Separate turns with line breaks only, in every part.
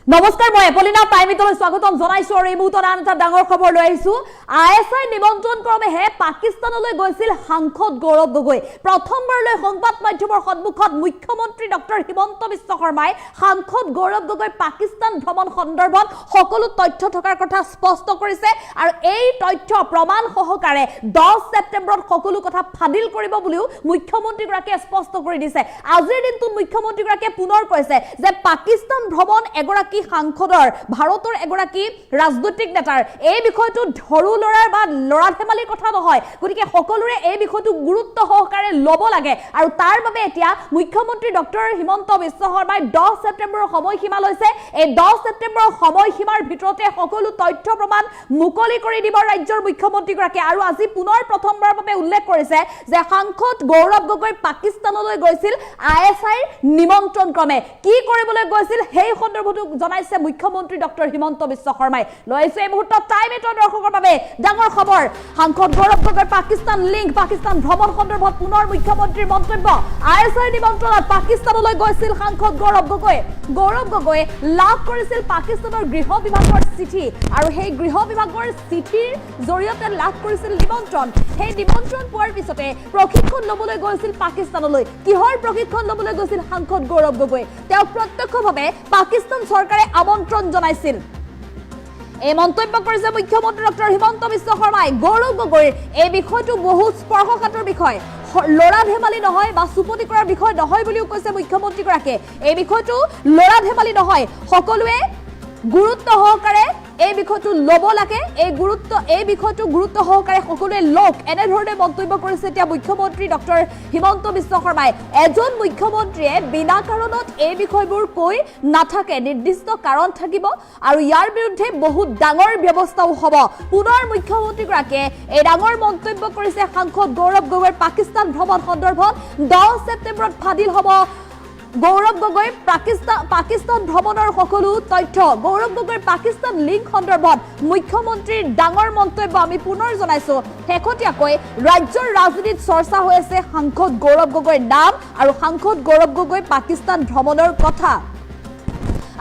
নমস্কাৰ মই এপলিনা প্ৰাইমিটলৈ স্বাগতম জনাইছো আৰু এই মুহূৰ্তত আন এটা ডাঙৰ খবৰ লৈ আহিছো আইএসআই নিমন্ত্ৰণ ক্ৰমেহে পাকিস্তানলৈ গৈছিল সাংসদ গৌৰৱ গগৈ প্ৰথমবাৰলৈ সংবাদ মাধ্যমৰ সন্মুখত মুখ্যমন্ত্ৰী ডক্টৰ হিমন্ত বিশ্ব শৰ্মাই সাংসদ গৌৰৱ গগৈ পাকিস্তান ভ্ৰমণ সন্দৰ্ভত সকলো তথ্য থকাৰ কথা স্পষ্ট কৰিছে আৰু এই তথ্য প্ৰমাণ সহকাৰে 10 ছেপ্টেম্বৰত সকলো কথা ফাদিল কৰিব বুলিও মুখ্যমন্ত্ৰী গৰাকীয়ে স্পষ্ট কৰি দিছে আজিৰ দিনটোত মুখ্যমন্ত্ৰী গৰাকীয়ে পুনৰ কৈছে যে পাকিস্তান ভ্ৰমণ এগৰাকী সাংসদৰ ভাৰতৰ এগৰাকী ৰাজনৈতিক নেতাৰ এই বিষয়টো ধৰু লৰাৰ বা লৰা ধেমালিৰ কথা নহয় গতিকে সকলোৰে এই বিষয়টো গুৰুত্ব সহকাৰে লব লাগে আৰু তাৰ বাবে এতিয়া মুখ্যমন্ত্ৰী ডক্টৰ হিমন্ত বিশ্ব শৰ্মাই 10 ছেপ্টেম্বৰৰ সময়সীমা লৈছে এই 10 ছেপ্টেম্বৰৰ সময়সীমাৰ ভিতৰতে সকলো তথ্য প্ৰমাণ মুকলি কৰি দিব ৰাজ্যৰ মুখ্যমন্ত্ৰী গৰাকীয়ে আৰু আজি পুনৰ প্ৰথমবাৰৰ বাবে উল্লেখ কৰিছে যে সাংসদ গৌৰৱ গগৈ পাকিস্তানলৈ গৈছিল আইএসআইৰ নিমন্ত্ৰণ ক্ৰমে কি কৰিবলৈ গৈছিল সেই সন্দৰ্ভতো জনাইছে মুখ্যমন্ত্ৰী ডক্টৰ হিমন্ত বিশ্ব শৰ্মাই লৈছে এই মুহূৰ্তত টাইম এটৰ দৰ্শকৰ বাবে ডাঙৰ খবৰ সাংসদ গৌৰৱ গগৈ পাকিস্তান লিংক পাকিস্তান ভ্ৰমণ সন্দৰ্ভত পুনৰ মুখ্যমন্ত্ৰীৰ মন্তব্য আইএসআই নিমন্ত্ৰণত পাকিস্তানলৈ গৈছিল সাংসদ গৌৰৱ গগৈ লাভ কৰিছিল পাকিস্তানৰ গৃহ বিভাগৰ চিঠি আৰু সেই গৃহ বিভাগৰ চিঠিৰ জৰিয়তে লাভ কৰিছিল নিমন্ত্ৰণ সেই নিমন্ত্ৰণ পোৱাৰ পিছতে প্ৰশিক্ষণ লবলৈ গৈছিল পাকিস্তানলৈ কিহৰ প্ৰশিক্ষণ লবলৈ গৈছিল সাংসদ গৌৰৱ গগৈ তেওঁ প্ৰত্যক্ষভাৱে পাকিস্তান চৰকাৰে আমন্ত্ৰণ জনাইছিল এই মন্তব্য কৰিছে মুখ্যমন্ত্ৰী ডক্টৰ হিমন্ত বিশ্ব শৰ্মাই গৌৰৱ গগৈৰ এই বিষয়টো বহু স্পৰ্শকাতৰ বিষয় লৰা ধেমালি নহয় বা সুপতি কৰাৰ বিষয় নহয় বুলিও কৈছে মুখ্যমন্ত্ৰী গৰাকীয়ে এই বিষয়টো লৰা ধেমালি নহয় সকলোৱে গুৰুত্ব সহকাৰে এই বিষয়টো লব লাগে এই বিষয়টো গুৰুত্ব সহকাৰে সকলোৱে লোক এনে ধৰণে মন্তব্য কৰিছে এতিয়া মুখ্যমন্ত্ৰী ডক্টৰ হিমন্ত বিশ্ব শৰ্মাই এজন মুখ্যমন্ত্ৰীয়ে বিনা কাৰণত এই বিষয়বোৰ কৈ নাথাকে নিৰ্দিষ্ট কাৰণ থাকিব আৰু ইয়াৰ বিৰুদ্ধে বহুত ডাঙৰ ব্যৱস্থাও হ'ব পুনৰ মুখ্যমন্ত্ৰী গৰাকীয়ে এই ডাঙৰ মন্তব্য কৰিছে সাংসদ গৌৰৱ গগৈৰ পাকিস্তান ভ্ৰমণ সন্দৰ্ভত 10 ছেপ্টেম্বৰত ফাদিল হ'ব গৌৰৱ গগৈ পাকিস্তান ভ্ৰমণৰ সকলো তথ্য গৌৰৱ গগৈৰ পাকিস্তান লিংক সন্দৰ্ভত মুখ্যমন্ত্ৰীৰ ডাঙৰ মন্তব্য আমি পুনৰ জনাইছো শেহতীয়াকৈ ৰাজ্যৰ ৰাজনীতিত চৰ্চা হৈ আছে সাংসদ গৌৰৱ গগৈৰ নাম আৰু সাংসদ গৌৰৱ গগৈ পাকিস্তান ভ্ৰমণৰ কথা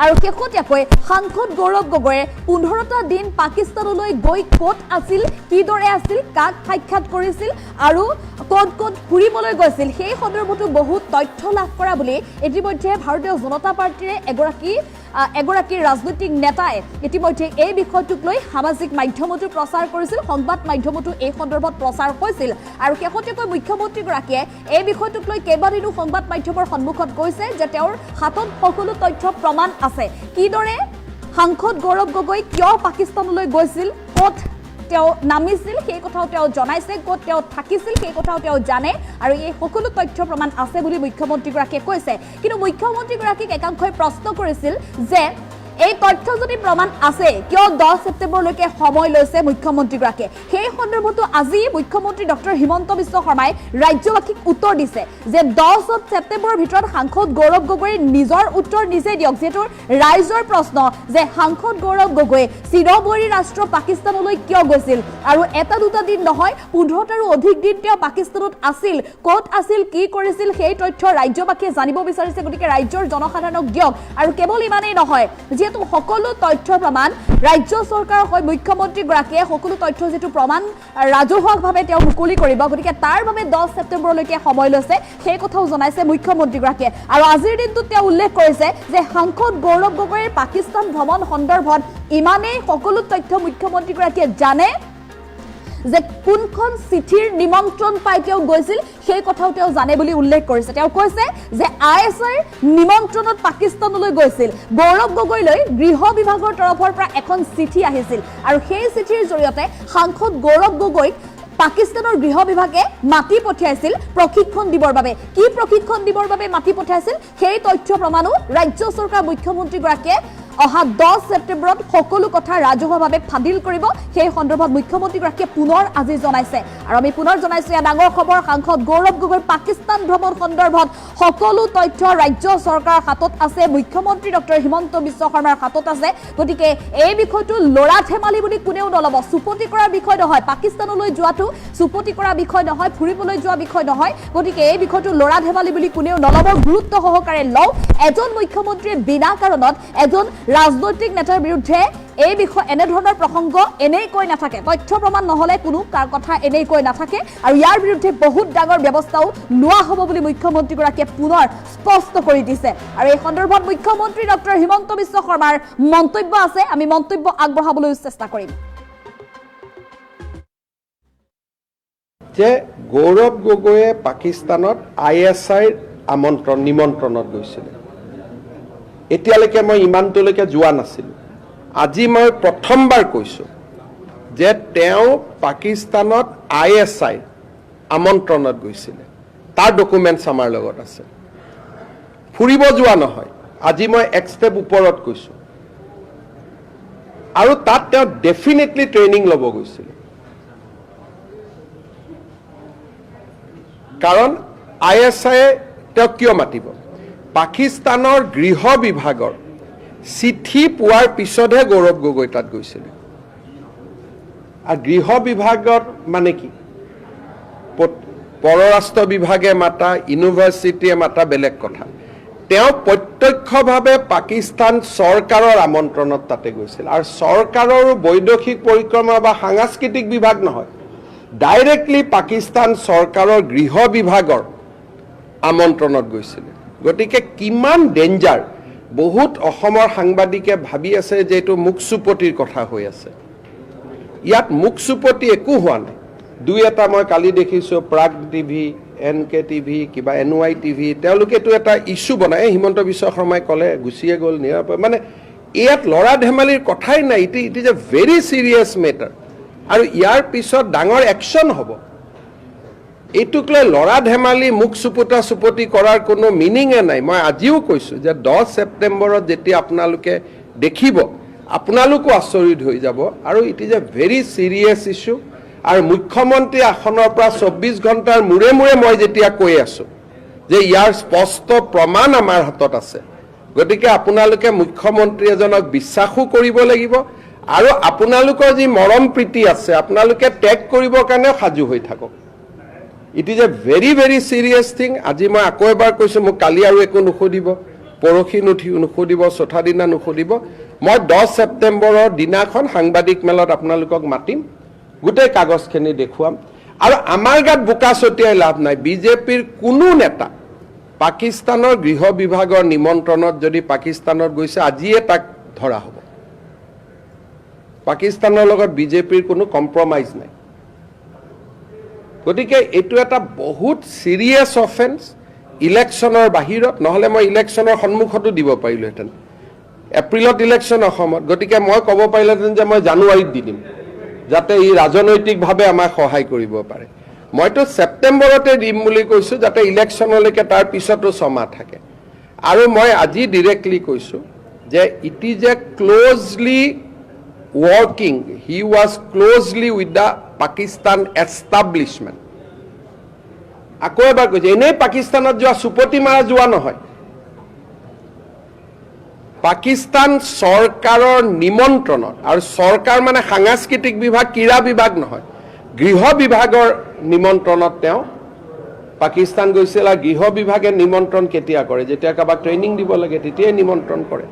আৰু শেহতীয়াকৈ সাংসদ গৌৰৱ গগৈয়ে 15টা দিন পাকিস্তানলৈ গৈ ক'ত আছিল কিদৰে আছিল কাক সাক্ষাৎ কৰিছিল আৰু ক'ত ফুৰিবলৈ গৈছিল সেই সন্দৰ্ভতো বহুত তথ্য লাভ কৰা বুলি ইতিমধ্যে ভাৰতীয় জনতা পাৰ্টিৰ এগৰাকী ৰাজনৈতিক নেতাই ইতিমধ্যে এই বিষয়টোক লৈ সামাজিক মাধ্যমতো প্ৰচাৰ কৰিছিল সংবাদ মাধ্যমতো এই সন্দৰ্ভত প্ৰচাৰ হৈছিল আৰু শেহতীয়াকৈ মুখ্যমন্ত্ৰী গৰাকীয়ে এই বিষয়টোক লৈ কেইবাদিনো সংবাদ মাধ্যমৰ সন্মুখত কৈছে যে তেওঁৰ হাতত সকলো তথ্য প্ৰমাণ আছে কিদৰে সাংসদ গৌৰৱ গগৈ কিয় পাকিস্তানলৈ গৈছিল ক'ত তেওঁ নামিছিল সেই কথাও তেওঁ জনাইছে ক'ত তেওঁ থাকিছিল সেই কথাও তেওঁ জানে আৰু এই সকলো তথ্য প্ৰমাণ আছে বুলি মুখ্যমন্ত্ৰী গৰাকীয়ে কৈছে কিন্তু মুখ্যমন্ত্ৰী গৰাকীক একাংশই প্ৰশ্ন কৰিছিল যে এই তথ্য যদি প্ৰমাণ আছে কিয় 10 ছেপ্টেম্বৰলৈকে সময় লৈছে মুখ্যমন্ত্ৰী গৰাকীয়ে সেই সন্দৰ্ভতো আজি মুখ্যমন্ত্ৰী ডক্টৰ হিমন্ত বিশ্ব শৰ্মাই ৰাজ্যবাসীক উত্তৰ দিছে যে 10 ছেপ্টেম্বৰৰ ভিতৰত সাংসদ গৌৰৱ গগৈৰ নিজৰ উত্তৰ নিজে দিয়ক যেটো ৰাইজৰ প্ৰশ্ন যে সাংসদ গৌৰৱ গগৈ চিৰবৈৰী ৰাষ্ট্ৰ পাকিস্তানলৈ কিয় গৈছিল আৰু এটা দুটা দিন নহয় 15টাৰো অধিক দিন তেওঁ পাকিস্তানত আছিল ক'ত আছিল কি কৰিছিল সেই তথ্য ৰাজ্যবাসীয়ে জানিব বিচাৰিছে গতিকে ৰাজ্যৰ জনসাধাৰণক দিয়ক আৰু কেৱল ইমানেই নহয় যেহেতু সকলো তথ্য প্ৰমাণ ৰাজ্য চৰকাৰৰ হৈ মুখ্যমন্ত্ৰী গৰাকীয়ে সকলো তথ্য যেটো প্ৰমাণ ৰাজহুৱাভাৱে তেওঁ মুকলি কৰিব গতিকে তাৰ বাবে 10 ছেপ্টেম্বৰলৈকে সময় লৈছে সেই কথাও জনাইছে মুখ্যমন্ত্ৰী গৰাকীয়ে আৰু আজিৰ দিনটোত তেওঁ উল্লেখ কৰিছে যে সাংসদ গৌৰৱ গগৈৰ পাকিস্তান ভ্ৰমণ সন্দৰ্ভত ইমানেই সকলো তথ্য মুখ্যমন্ত্ৰী গৰাকীয়ে জানে যে কোনখন চিঠিৰ নিমন্ত্ৰণ পাই তেওঁ গৈছিল সেই কথাও তেওঁ জানে বুলি উল্লেখ কৰিছে তেওঁ কৈছে যে আইএসআইৰ নিমন্ত্ৰণত পাকিস্তানলৈ গৈছিল গৌৰৱ গগৈলৈ গৃহ বিভাগৰ তৰফৰ পৰা এখন চিঠি আহিছিল আৰু সেই চিঠিৰ জৰিয়তে সাংসদ গৌৰৱ গগৈক পাকিস্তানৰ গৃহ বিভাগে মাটি পঠিয়াইছিল প্ৰশিক্ষণ দিবৰ বাবে কি প্ৰশিক্ষণ দিবৰ বাবে মাটি পঠিয়াইছিল সেই তথ্য প্ৰমাণো ৰাজ্য চৰকাৰ মুখ্যমন্ত্ৰী গৰাকীয়ে অহা 10 ছেপ্টেম্বৰত সকলো কথা ৰাজহুৱাভাৱে ফাদিল কৰিব সেই সন্দৰ্ভত মুখ্যমন্ত্ৰী গৰাকীয়ে পুনৰ আজি জনাইছে আৰু আমি পুনৰ জনাইছো এই ডাঙৰ খবৰ সাংসদ গৌৰৱ গগৈৰ পাকিস্তান ভ্ৰমণ সন্দৰ্ভত সকলো তথ্য ৰাজ্য চৰকাৰৰ হাতত আছে মুখ্যমন্ত্ৰী ডক্টৰ হিমন্ত বিশ্ব শৰ্মাৰ হাতত আছে গতিকে এই বিষয়টো লৰা ধেমালি বুলি কোনেও নলব সুপতি কৰাৰ বিষয় নহয় পাকিস্তানলৈ যোৱাটো সুপতি কৰা বিষয় নহয় ফুৰিবলৈ যোৱা বিষয় নহয় গতিকে এই বিষয়টো লৰা ধেমালি বুলি কোনেও নলব গুৰুত্ব সহকাৰে লও এজন মুখ্যমন্ত্ৰীয়ে বিনা কাৰণত এজন ৰাজনৈতিক নেতাৰ বিৰুদ্ধে এই বিষয় এনেধৰণৰ প্ৰসংগ এনেই কৈ নাথাকে, তথ্য প্ৰমাণ নহলে কোনো তাৰ কথা এনেই কৈ নাথাকে আৰু ইয়াৰ বিৰুদ্ধে বহুত ডাঙৰ ব্যৱস্থাও লোৱা হ'ব বুলি মুখ্যমন্ত্ৰীগৰাকীয়ে পুনৰ স্পষ্ট কৰি দিছে। আৰু এই সন্দৰ্ভত মুখ্যমন্ত্ৰী ডক্টৰ হিমন্ত বিশ্ব শৰ্মাৰ মন্তব্য আছে, আমি মন্তব্য আগবঢ়াবলৈ চেষ্টা কৰিম।
যে গৌৰৱ গগৈয়ে পাকিস্তানত ISIৰ নিমন্ত্ৰণত গৈছিলে, এতিয়ালৈকে মই ইমানটোলৈকে যোৱা নাছিলোঁ। আজি মই প্ৰথমবাৰ কৈছোঁ যে তেওঁ পাকিস্তানত ISI আমন্ত্ৰণত গৈছিলে, তাৰ ডকুমেণ্টছ আমাৰ লগত আছে। ফুৰিব যোৱা নহয়, আজি মই এক ষ্টেপ ওপৰত কৈছোঁ। আৰু তাত তেওঁ ডেফিনেটলি ট্ৰেইনিং ল'ব গৈছিলে, কাৰণ ISIয়ে তেওঁক কিয় মাতিব? পাকিস্তানৰ গৃহ বিভাগৰ চিঠি পোৱাৰ পিছতহে গৌৰৱ গগৈ তাত গৈছিলে। আৰু গৃহ বিভাগত মানে কি? পৰৰাষ্ট্ৰ বিভাগে মাতা, ইউনিভাৰ্চিটিয়ে মাতা বেলেগ কথা। তেওঁ প্ৰত্যক্ষভাৱে পাকিস্তান চৰকাৰৰ আমন্ত্ৰণত তাতে গৈছিল। আৰু চৰকাৰৰো বৈদেশিক পৰিক্ৰমা বা সাংস্কৃতিক বিভাগ নহয়, ডাইৰেক্টলি পাকিস্তান চৰকাৰৰ গৃহ বিভাগৰ আমন্ত্ৰণত গৈছিলে। গতিকে কিমান ডেঞ্জাৰ, বহুত অসমৰ সাংবাদিকে ভাবি আছে যে এইটো মুখচুপতিৰ কথা হৈ আছে। ইয়াত মুখচুপতি একো হোৱা নাই। দুই এটা মই কালি দেখিছোঁ, প্ৰাগ টিভি, NK টিভি, কিবা NY টিভি, তেওঁলোকেতো এটা ইছ্যু বনাই, হিমন্ত বিশ্ব শৰ্মাই ক'লে গুচিয়ে গ'ল নিৰাপদ, মানে ইয়াত ল'ৰা ধেমালিৰ কথাই নাই। It is A very serious matter. আৰু ইয়াৰ পিছত ডাঙৰ একশ্যন হ'ব। এইটোক লৈ ল'ৰা ধেমালি মুখ চুপতি কৰাৰ কোনো মিনিঙে নাই। মই আজিও কৈছোঁ যে 10 ছেপ্টেম্বৰত যেতিয়া আপোনালোকে দেখিব, আপোনালোকো আচৰিত হৈ যাব। আৰু it is A very serious issue. আৰু মুখ্যমন্ত্ৰী আসনৰ পৰা 24 ঘণ্টাৰ মূৰে মূৰে মই যেতিয়া কৈ আছোঁ যে ইয়াৰ স্পষ্ট প্ৰমাণ আমাৰ হাতত আছে, গতিকে আপোনালোকে মুখ্যমন্ত্ৰী এজনক বিশ্বাসো কৰিব লাগিব। আৰু আপোনালোকৰ যি মৰম প্ৰীতি আছে, আপোনালোকে ত্যাগ কৰিবৰ কাৰণেও সাজু হৈ থাকক। It is A very very serious thing. আজি মই আকৌ এবাৰ কৈছোঁ, মোক কালি আৰু একো নুসুধিব, পৰহি নুসুধিব, চৌথা দিনা নুসুধিব। মই 10 ছেপ্টেম্বৰৰ দিনাখন সাংবাদিক মেলত আপোনালোকক মাতিম, গোটেই কাগজখিনি দেখুৱাম। আৰু আমাৰ গাত বোকা ছটিয়াই লাভ নাই। বিজেপিৰ কোনো নেতা পাকিস্তানৰ গৃহ বিভাগৰ নিমন্ত্ৰণত যদি পাকিস্তানত গৈছে, আজিয়ে তাক ধৰা হ'ব। পাকিস্তানৰ লগত বিজেপিৰ কোনো কম্প্ৰমাইজ নাই। গতিকে এইটো এটা বহুত চিৰিয়াছ অফেন্স। ইলেকশ্যনৰ বাহিৰত, নহ'লে মই ইলেকশ্যনৰ সন্মুখতো দিব পাৰিলোহেঁতেন। এপ্ৰিলত ইলেকশ্যন অসমত, গতিকে মই ক'ব পাৰিলোহেঁতেন যে মই জানুৱাৰীত দি দিম, যাতে ই ৰাজনৈতিকভাৱে আমাক সহায় কৰিব পাৰে। মইতো ছেপ্টেম্বৰতে দিম বুলি কৈছোঁ, যাতে ইলেকশ্যনলৈকে তাৰ পিছতো 6 মাহ থাকে। আৰু মই আজি ডিৰেক্টলি কৈছোঁ যে it is a closely working, he was closely with the Pakistan establishment. আকৌ এবাৰ কৈছে, এনেই পাকিস্তানত যোৱা চুপতি মাৰা যোৱা নহয়। পাকিস্তান চৰকাৰৰ নিমন্ত্ৰণত, আৰু চৰকাৰ মানে সাংস্কৃতিক বিভাগ, ক্ৰীড়া বিভাগ নহয়, গৃহ বিভাগৰ নিমন্ত্ৰণত তেওঁ পাকিস্তান গৈছিল। আৰু গৃহ বিভাগে নিমন্ত্ৰণ কেতিয়া কৰে? যেতিয়া কাৰোবাক ট্ৰেইনিং দিব লাগে তেতিয়াই নিমন্ত্ৰণ কৰে।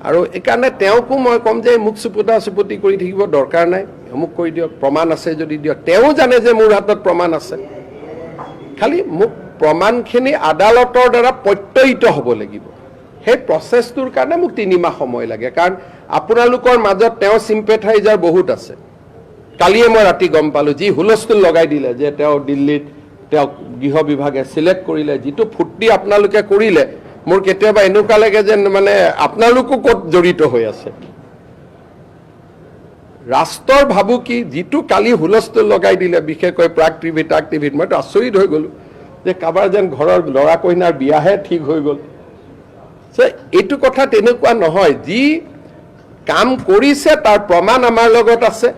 আৰু এইকাৰণে তেওঁকো মই ক'ম যে মুখ চুপতি কৰি থাকিব দৰকাৰ নাই, অমুক কৰি দিয়ক, প্ৰমাণ আছে যদি দিয়ক। তেওঁ জানে যে মোৰ হাতত প্ৰমাণ আছে, খালি মোক প্ৰমাণখিনি আদালতৰ দ্বাৰা প্ৰত্যয়িত হ'ব লাগিব। সেই প্ৰচেছটোৰ কাৰণে মোক 3 মাহ সময় লাগে, কাৰণ আপোনালোকৰ মাজত তেওঁ চিম্পেথাইজাৰ বহুত আছে। কালিয়ে মই ৰাতি গম পালোঁ, যি হুলস্থুল লগাই দিলে যে তেওঁ দিল্লীত তেওঁক গৃহ বিভাগে চিলেক্ট কৰিলে, যিটো ফূৰ্তি আপোনালোকে কৰিলে, মোৰ কেতিয়াবা এনেকুৱা লাগে যেন মানে আপোনালোকো ক'ত জড়িত হৈ আছে। ৰাষ্ট্ৰৰ ভাবুকি, যিটো কালি হুলস্থুল লগাই দিলে, বিশেষকৈ প্ৰাগ টিভি, টাক টিভিত, মইতো আচৰিত হৈ গ'লোঁ যে কাৰোবাৰ যেন ঘৰৰ ল'ৰা কইনাৰ বিয়াহে ঠিক হৈ গ'ল। এইটো কথা তেনেকুৱা নহয়। যি কাম কৰিছে তাৰ প্ৰমাণ আমাৰ লগত আছে,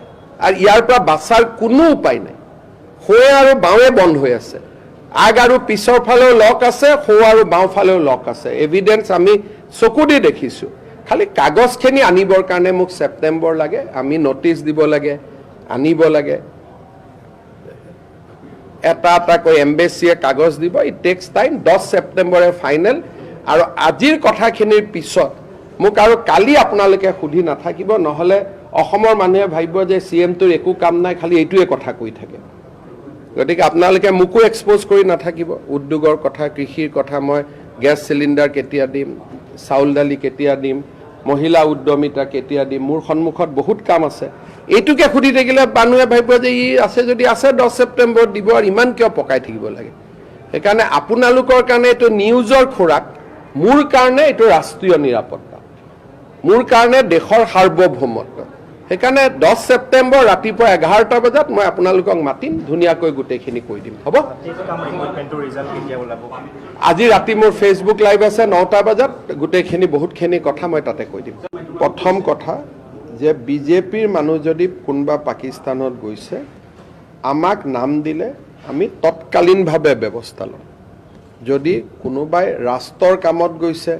আৰু ইয়াৰ পৰা বাচাৰ কোনো উপায় নাই। সোঁ আৰু বাওঁৱে বন্ধ হৈ আছে, আগ আৰু পিছৰ ফালেও লক আছে, সোঁ আৰু বাওঁ ফালেও লক আছে। এভিডেন্স আমি চকু দি দেখিছোঁ। খালি কাগজখিনি আনিবৰ কাৰণে মোক ছেপ্টেম্বৰ লাগে, আমি নটিচ দিব লাগে, আনিব লাগে, এটা এটাকৈ এম্বেচিয়ে কাগজ দিব। It takes time. 10 ছেপ্টেম্বৰে ফাইনেল। আৰু আজিৰ কথাখিনিৰ পিছত মোক আৰু কালি আপোনালোকে সুধি নাথাকিব, নহ'লে অসমৰ মানুহে ভাবিব যে CM-টোৰ একো কাম নাই, খালি এইটোৱে কথা কৈ থাকে। গতিকে আপোনালোকে মোকো এক্সপ'জ কৰি নাথাকিব। উদ্যোগৰ কথা, কৃষিৰ কথা, মই গেছ চিলিণ্ডাৰ কেতিয়া দিম, চাউল দালি কেতিয়া দিম, মহিলা উদ্যমিতা কেতিয়া দিম, মোৰ সন্মুখত বহুত কাম আছে। এইটোকে সুধি থাকিলে মানুহে ভাবিব যে ই আছে যদি আছে, 10 ছেপ্টেম্বৰত দিব, আৰু ইমান কিয় পকাই থাকিব লাগে। সেইকাৰণে আপোনালোকৰ কাৰণে এইটো নিউজৰ খোৰাক, মোৰ কাৰণে এইটো ৰাষ্ট্ৰীয় নিৰাপত্তা, মোৰ কাৰণে দেশৰ সাৰ্বভৌমত্ব। সেইকাৰণে 10 ছেপ্টেম্বৰ ৰাতিপুৱা 11টা বজাত মই আপোনালোকক মাতিম, ধুনীয়াকৈ গোটেইখিনি কৈ দিম, হ'ব? আজি ৰাতি মোৰ ফেচবুক লাইভ আছে 9টা বজাত, গোটেইখিনি বহুতখিনি কথা মই তাতে কৈ দিম। প্ৰথম কথা যে বিজেপিৰ মানুহ যদি কোনোবা পাকিস্তানত গৈছে, আমাক নাম দিলে আমি তৎকালীনভাৱে ব্যৱস্থা ল'ম। যদি কোনোবাই ৰাষ্ট্ৰৰ কামত গৈছে,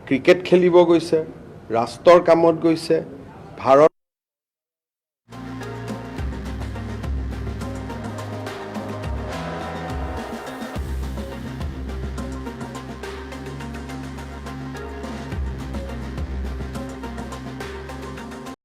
ক্ৰিকেট খেলিব গৈছে, ৰাষ্ট্ৰৰ কামত গৈছে, ভাৰত